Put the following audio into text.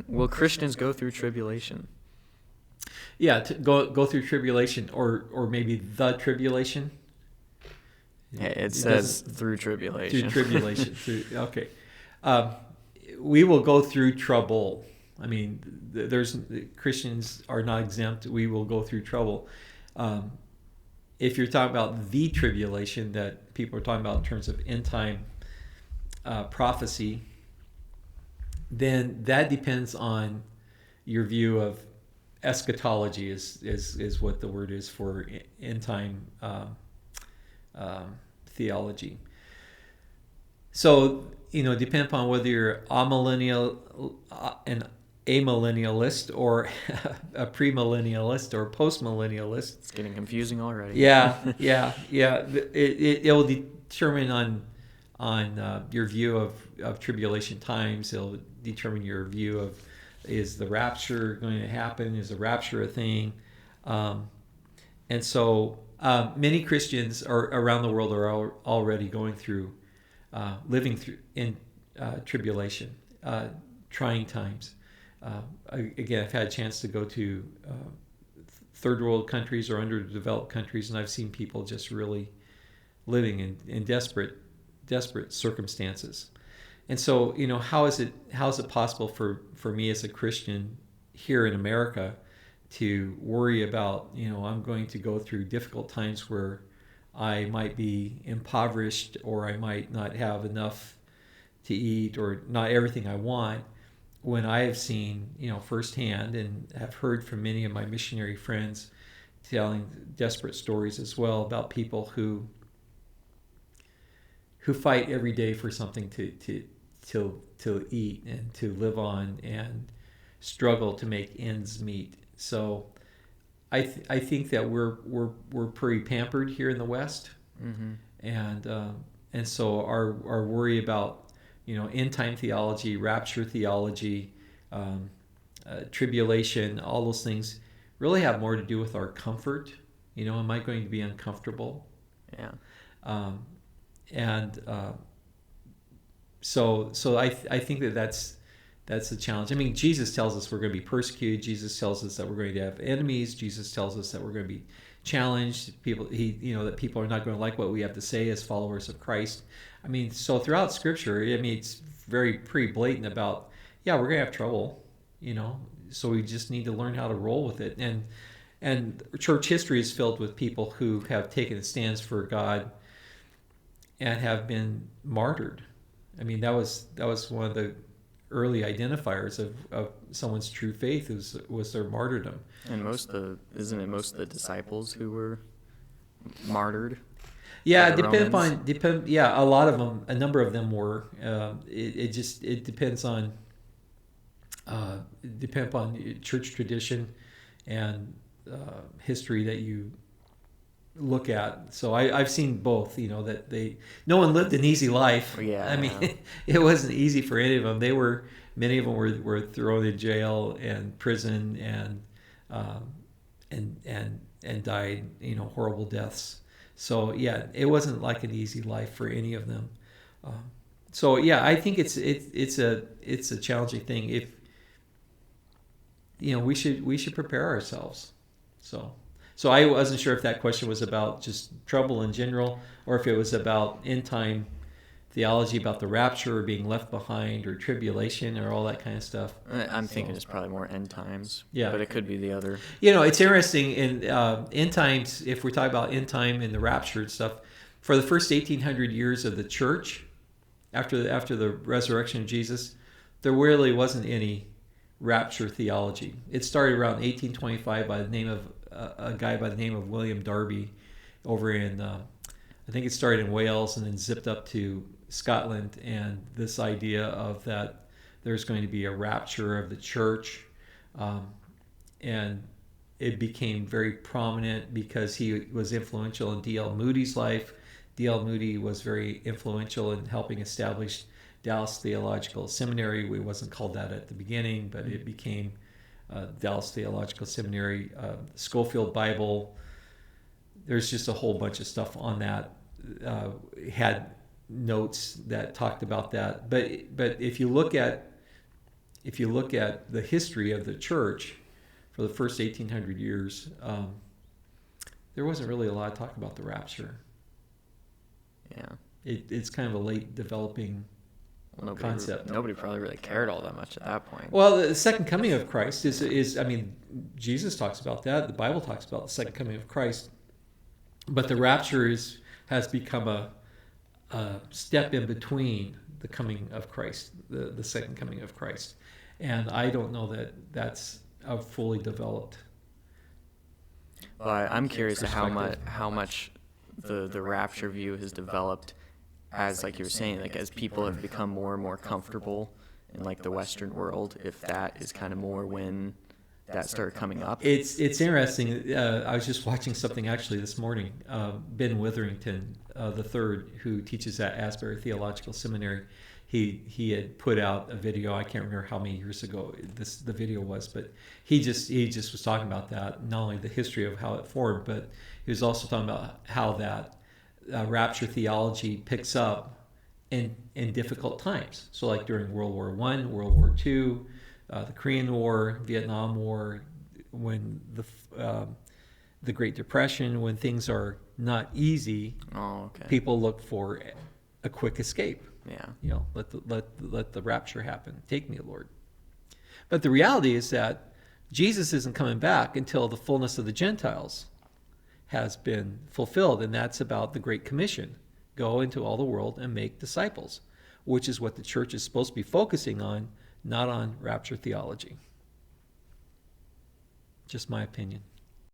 Will Christians go through tribulation? Yeah, to go through tribulation, or maybe the tribulation. It says through tribulation. Through tribulation. Okay. We will go through trouble. I mean, Christians are not exempt. We will go through trouble. If you're talking about the tribulation that people are talking about in terms of end time prophecy, then that depends on your view of eschatology. Is what the word is for end time theology. So, depend upon whether you're an amillennialist or a premillennialist or postmillennialist. It's getting confusing already. Yeah. It will determine on your view of tribulation times. It'll determine your view of, is the rapture going to happen? Is the rapture a thing? And so many Christians around the world are already going through, living through in tribulation, trying times. Again, I've had a chance to go to third world countries or underdeveloped countries, and I've seen people just really living in desperate circumstances. And so, how is it possible for me as a Christian here in America to worry about, I'm going to go through difficult times where I might be impoverished, or I might not have enough to eat, or not everything I want, when I have seen, firsthand, and have heard from many of my missionary friends telling desperate stories as well about people who fight every day for something to eat and to live on, and struggle to make ends meet. So I think that we're pretty pampered here in the West, Mm-hmm. and so our worry about end time theology, rapture theology, tribulation, all those things really have more to do with our comfort. Am I going to be uncomfortable? Yeah. So I think that's the challenge. I mean, Jesus tells us we're going to be persecuted. Jesus tells us that we're going to have enemies. Jesus tells us that we're going to be challenged. That people are not going to like what we have to say as followers of Christ. I mean, so throughout Scripture, it's pretty blatant about, we're going to have trouble. So we just need to learn how to roll with it. And church history is filled with people who have taken stands for God and have been martyred. I mean, that was one of the early identifiers of someone's true faith was their martyrdom. And isn't it most of the disciples who were martyred? Yeah, a lot of them, a number of them were. It depends on church tradition and history that you look at. So I've seen both. That no one lived an easy life. Yeah. I mean, it wasn't easy for any of them. Many of them were thrown in jail and prison and died horrible deaths. So it wasn't like an easy life for any of them. I think it's a challenging thing. If we should prepare ourselves. So I wasn't sure if that question was about just trouble in general, or if it was about end time theology, about the rapture or being left behind, or tribulation, or all that kind of stuff. I'm thinking it's probably more end times. Yeah, but it could be the other. It's interesting in end times. If we're talking about end time and the rapture and stuff, for the first 1,800 years of the church, after the resurrection of Jesus, there really wasn't any rapture theology. It started around 1825 by the name of a guy by the name of William Darby, over in I think it started in Wales and then zipped up to Scotland, and this idea of that there's going to be a rapture of the church, and it became very prominent because he was influential in D.L. Moody's life. D.L. Moody was very influential in helping establish Dallas Theological Seminary. It wasn't called that at the beginning, but it became Dallas Theological Seminary, Schofield Bible. There's just a whole bunch of stuff on that. Had notes that talked about that. But if you look at if you look at the history of the church for the first 1,800 years, there wasn't really a lot of talk about the rapture. Yeah. It's kind of a late developing concept. Nobody probably really cared all that much at that point. Well, the second coming of Christ is I mean, Jesus talks about that. The Bible talks about the second coming of Christ. But the rapture has become a step in between the coming of Christ, the second coming of Christ. And I don't know that that's a fully developed. Well, I'm curious to how much the rapture view has developed as, like you were saying, like as people have become more and more comfortable in like the Western world, if that is kind of more when that started coming up. It's interesting. I was just watching something actually this morning. Ben Witherington the third, who teaches at Asbury Theological Seminary, he had put out a video. I can't remember how many years ago the video was, but he just was talking about that, not only the history of how it formed, but he was also talking about how that rapture theology picks up in difficult times. So like during World War I, World War II, the Korean War, Vietnam War, when the Great Depression, when things are not easy, people look for a quick escape. Yeah. You know, let the rapture happen. Take me, Lord. But the reality is that Jesus isn't coming back until the fullness of the Gentiles has been fulfilled, and that's about the Great Commission. Go into all the world and make disciples, which is what the church is supposed to be focusing on, not on rapture theology. Just my opinion.